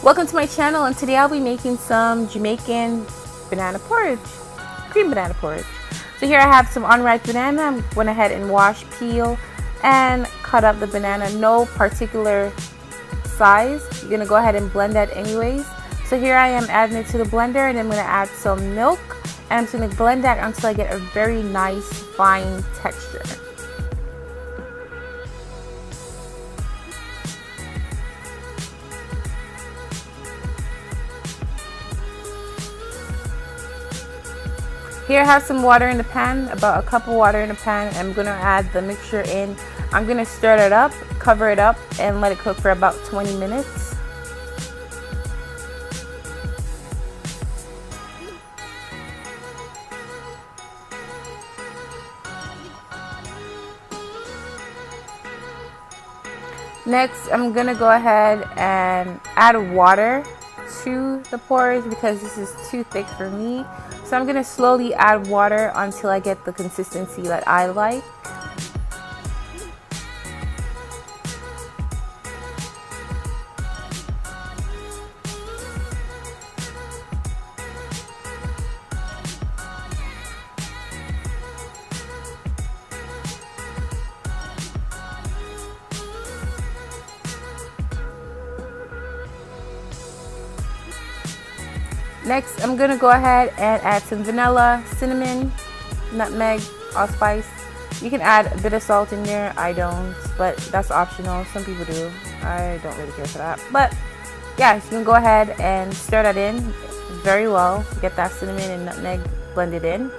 Welcome to my channel, and today I'll be making some Jamaican banana porridge, cream banana porridge. So here I have some unripe banana. I went ahead and washed, peel, and cut up the banana. No particular size. You're gonna go ahead and blend that anyways. So here I am adding it to the blender, and I'm gonna add some milk, and I'm just gonna blend that until I get a very nice fine texture. Here I have some water in the pan, about a cup of water in the pan. I'm gonna add the mixture in. I'm gonna stir it up, cover it up, and let it cook for about 20 minutes. Next, I'm gonna go ahead and add water to the porridge because this is too thick for me. So I'm gonna slowly add water until I get the consistency that I like. Next, I'm gonna go ahead and add some vanilla, cinnamon, nutmeg, allspice. You can add a bit of salt in there. I don't, but that's optional. Some people do. I don't really care for that. But yeah, you can go ahead and stir that in very well. Get that cinnamon and nutmeg blended in.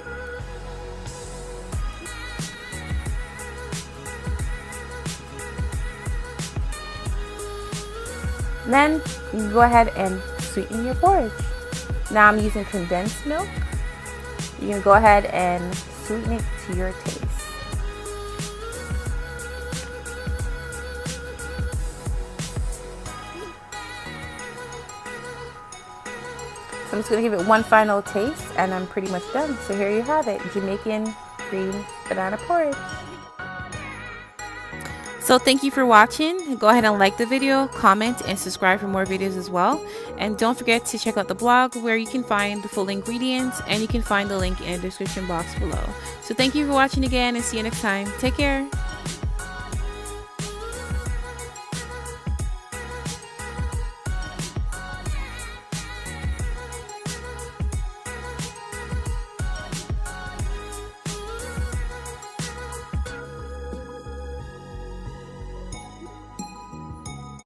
Then you can go ahead and sweeten your porridge. Now I'm using condensed milk. You can go ahead and sweeten it to your taste. So I'm just gonna give it one final taste and I'm pretty much done. So here you have it, Jamaican cream banana porridge. So thank you for watching. Go ahead and like the video, comment, and subscribe for more videos as well. And don't forget to check out the blog where you can find the full ingredients, and you can find the link in the description box below. So thank you for watching again, and see you next time. Take care.